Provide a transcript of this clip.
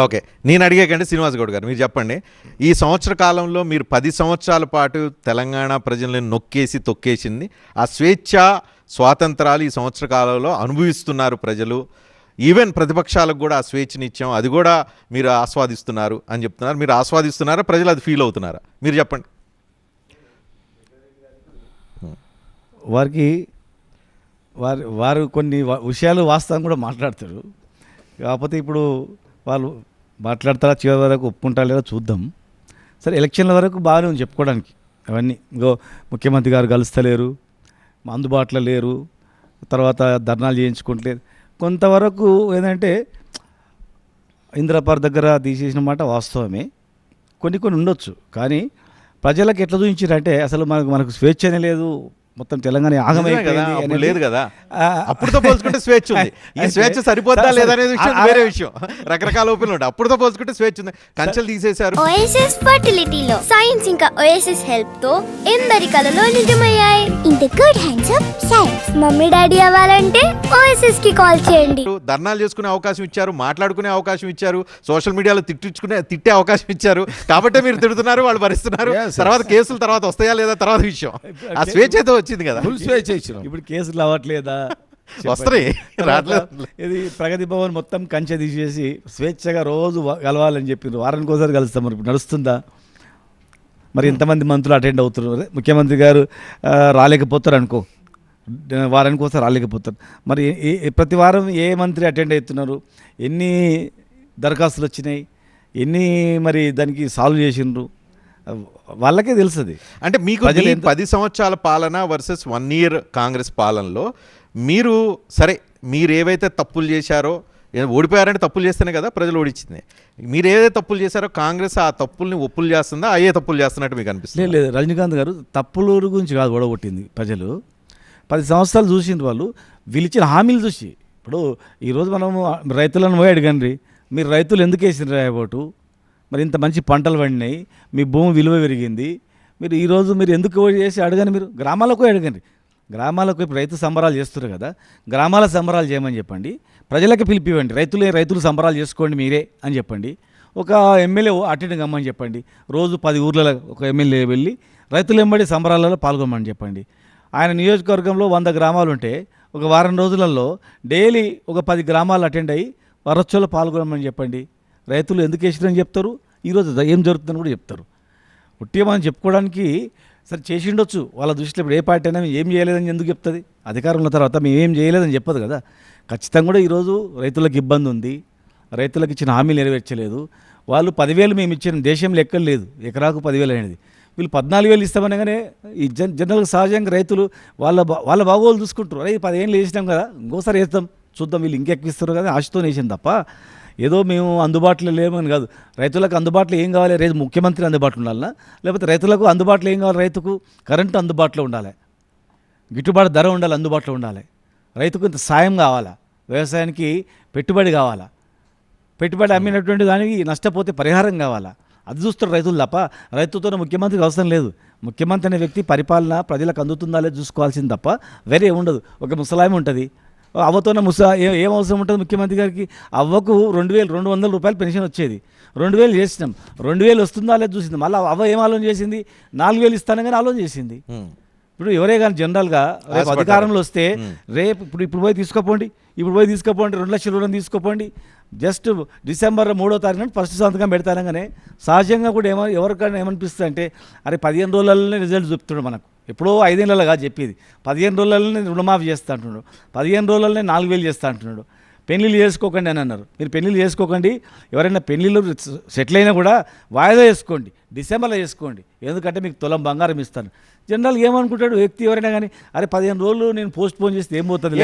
Okay. నేను అడిగాకండి శ్రీనివాస్ గౌడ్ గారు, మీరు చెప్పండి. ఈ సంవత్సర కాలంలో మీరు 10 సంవత్సరాల పాటు తెలంగాణ ప్రజల్ని నొక్కేసి తొక్కేసింది, ఆ స్వేచ్ఛ స్వాతంత్రాలు ఈ సంవత్సర కాలంలో అనుభవిస్తున్నారు ప్రజలు. ఈవెన్ ప్రతిపక్షాలకు కూడా ఆ స్వేచ్ఛనిచ్చాం, అది కూడా మీరు ఆస్వాదిస్తున్నారు అని చెప్తున్నారు. మీరు ఆస్వాదిస్తున్నారా, ప్రజలు అది ఫీల్ అవుతున్నారా? మీరు చెప్పండి. వారికి వారు కొన్ని విషయాలు వాస్తవం కూడా మాట్లాడతారు. కాకపోతే ఇప్పుడు వాళ్ళు మాట్లాడతారా, చివరి వరకు ఒప్పుకుంటారా లేదా చూద్దాం. సరే, ఎలక్షన్ల వరకు బాగానే ఉంది చెప్పుకోవడానికి. అవన్నీ ఇంకో ముఖ్యమంత్రి గారు కలుస్తలేరు, అందుబాటులో లేరు, తర్వాత ధర్నాలు చేయించుకుంటలేరు. కొంతవరకు ఏంటంటే ఇంద్రపార్ దగ్గర తీసేసిన మాట వాస్తవమే, కొన్ని ఉండొచ్చు. కానీ ప్రజలకు ఎట్లా చూపించారంటే అసలు మనకు స్వేచ్ఛనే లేదు, మొత్తం తెలంగాణ ఆగమైపోయింది లేదు కదా. అప్పుడుతో పోల్చుకుంటే స్వేచ్ఛ ఉంది. ఈ స్వేచ్ఛ సరిపోద్దా లేదా అనేది విషయం వేరే విషయం. రకరకాల ఓపెన్లు ఉంటాయి. అప్పుడుతో పోల్చుకుంటే స్వేచ్ఛ ఉంది, కంచెలు తీసేశారు. ఓఎస్ఎస్ ఫర్టిలిటీలో సైన్స్ ఇంకా ఓఎస్ఎస్ హెల్ప్ తో ఎందరి కలలు నిజమయ్యాయి. In the good hands of science. Mummy daddy అవ్వాలంటే ఓఎస్ఎస్ కి కాల్ చేయండి. ధర్నాలు చేసుకునే అవకాశం ఇచ్చారు, మాట్లాడుకునే అవకాశం ఇచ్చారు, సోషల్ మీడియాలో తిట్టే అవకాశం ఇచ్చారు. కాబట్టే మీరు తిడుతున్నారు, వాళ్ళు భరిస్తున్నారు. తర్వాత కేసులు తర్వాత వస్తాయా లేదా తర్వాత విషయం. ఆ స్వేచ్ఛ అయితే వచ్చింది కదా. ఇప్పుడు కేసులు అవ్వట్లేదా? వస్తాయి, రావట్లేదు. ఇది ప్రగతి భవన్ మొత్తం కంచె తీసేసి స్వేచ్ఛగా రోజు కలవాలని చెప్పారు. వారానికి ఒకసారి కలుస్తాం. మరి ఇప్పుడు నడుస్తుందా? మరి ఎంతమంది మంత్రులు అటెండ్ అవుతున్నారు? ముఖ్యమంత్రి గారు రాలేకపోతారు అనుకో, వారానికి ఒకసారి రాలేకపోతారు. మరి ప్రతి వారం ఏ మంత్రి అటెండ్ అవుతున్నారు? ఎన్ని దరఖాస్తులు వచ్చినాయి, ఎన్ని మరి దానికి సాల్వ్ చేసిండ్రు? వాళ్ళకే తెలుస్తుంది. అంటే మీకు 10 సంవత్సరాల పాలన వర్సెస్ 1 year కాంగ్రెస్ పాలనలో మీరు సరే, మీరు ఏవైతే తప్పులు చేశారో, ఓడిపోయారంటే తప్పులు చేస్తేనే కదా ప్రజలు ఓడించింది. మీరు ఏదైతే తప్పులు చేశారో కాంగ్రెస్ ఆ తప్పుల్ని ఒప్పులు చేస్తుందా, అయ్యే తప్పులు చేస్తున్నట్టు మీకు అనిపిస్తుంది? లేదు, రజనీకాంత్ గారు తప్పుల గురించి కాదు ఓడగొట్టింది. ప్రజలు 10 సంవత్సరాలు చూసిండ్రు. వాళ్ళు వీళ్ళిచ్చిన హామీలు చూసి. ఇప్పుడు ఈరోజు మనము రైతులను పోయి అడగండి, మీరు రైతులు ఎందుకు వేసిండ్రు రాయబోటు, మరి ఇంత మంచి పంటలు పండినాయి, మీ భూమి విలువ పెరిగింది, మీరు ఈరోజు మీరు ఎందుకు చేసి అడగండి. మీరు గ్రామాలకు అడగండి. గ్రామాలకు ఇప్పుడు రైతు సంబరాలు చేస్తున్నారు కదా, గ్రామాల సంబరాలు చేయమని చెప్పండి. ప్రజలకి పిలిపివ్వండి, రైతులు సంబరాలు చేసుకోండి మీరే అని చెప్పండి. ఒక ఎమ్మెల్యే అటెండ్ కమ్మని చెప్పండి. రోజు 10 ఊర్లలో ఒక ఎమ్మెల్యే వెళ్ళి రైతులు వెంబడి సంబరాలలో పాల్గొనమని చెప్పండి. ఆయన నియోజకవర్గంలో 100 గ్రామాలు ఉంటే ఒక వారం రోజులలో డైలీ ఒక 10 గ్రామాలు అటెండ్ అయ్యి వరొచ్చలో పాల్గొనమని చెప్పండి. రైతులు ఎందుకు వేసిరని చెప్తారు, ఈరోజు ఏం జరుగుతుందని కూడా చెప్తారు. ఉట్టిమని చెప్పుకోవడానికి సరే చేసి ఉండొచ్చు. వాళ్ళ దృష్టిలో ఇప్పుడు ఏ పార్టీ అయినా ఏం చేయలేదని ఎందుకు చెప్తుంది? అధికారం ఉన్న తర్వాత మేము ఏం చేయలేదని చెప్పదు కదా. ఖచ్చితంగా కూడా ఈరోజు రైతులకు ఇబ్బంది ఉంది, రైతులకు ఇచ్చిన హామీలు నెరవేర్చలేదు. వాళ్ళు 10,000 మేము ఇచ్చిన దేశంలో ఎక్కడ లేదు, ఎకరాకు 10,000 అనేది. వీళ్ళు 14,000 ఇస్తామనగానే ఈ జనరల్గా సహజంగా రైతులు వాళ్ళ బాగోలు చూసుకుంటారు. అరే 10 ఏళ్ళు వేసినాం కదా, ఇంకోసారి వేస్తాం చూద్దాం, వీళ్ళు ఇంకెక్కిస్తారు కదా ఆశతో వేసాం తప్ప ఏదో మేము అందుబాటులో లేమని కాదు. రైతులకు అందుబాటులో ఏం కావాలి? రైతు ముఖ్యమంత్రి అందుబాటులో ఉండాలన్నా, లేకపోతే రైతులకు అందుబాటులో ఏం కావాలి? రైతుకు కరెంటు అందుబాటులో ఉండాలి, గిట్టుబాటు ధర ఉండాలి, అందుబాటులో ఉండాలి. రైతుకు ఇంత సాయం కావాలా, వ్యవసాయానికి పెట్టుబడి కావాలా, పెట్టుబడి అమ్మినటువంటి దానికి నష్టపోతే పరిహారం కావాలా, అది చూస్తారు రైతులు తప్ప రైతుతోనే ముఖ్యమంత్రికి అవసరం లేదు. ముఖ్యమంత్రి అనే వ్యక్తి పరిపాలన ప్రజలకు అందుతుందా లేదు చూసుకోవాల్సింది తప్ప వేరే ఉండదు. ఒక ముసలాయం ఉంటుంది, అవ్వతోనే ఏం అవసరం ఉంటుంది ముఖ్యమంత్రి గారికి? అవ్వకు 2,200 రూపాయలు పెన్షన్ వచ్చేది, 2,000 చేసినాం, 2,000 వస్తుందా లేదు చూసింది. మళ్ళీ అవ్వ ఏం ఆలోచన చేసింది? 4,000 ఇస్తానని కానీ ఆలోచన చేసింది. ఇప్పుడు ఎవరే కానీ జనరల్గా రేపు అధికారంలో వస్తే రేపు ఇప్పుడు పోయి తీసుకోపోండి, 2 లక్షల రుణం తీసుకోపోండి, జస్ట్ డిసెంబర్ 3వ తారీఖున ఫస్ట్ సంతకం పెడతానగానే సహజంగా కూడా ఎవరికైనా ఏమనిపిస్తుంది అంటే అరే 15 రోజులలోనే రిజల్ట్ చూపుతున్నాడు. మనకు ఎప్పుడో 5 ఏళ్ళలో కాదు చెప్పేది, 15 రోజులలోనే రుణమాఫీ చేస్తా అంటున్నాడు, 15 రోజులలోనే 4,000 చేస్తా అంటున్నాడు. పెళ్ళిళ్ళు చేసుకోకండి అని అన్నారు. మీరు పెళ్ళిళ్ళు చేసుకోకండి, ఎవరైనా పెళ్ళిళ్ళు సెటిల్ అయినా కూడా వాయిదా వేసుకోండి, డిసెంబర్లో చేసుకోండి, ఎందుకంటే మీకు తులం బంగారం ఇస్తాను. జనరల్గా ఏమనుకుంటాడు వ్యక్తి ఎవరైనా కానీ, అరే 15 రోజులు నేను పోస్ట్ పోన్ చేస్తే ఏం పోతుంది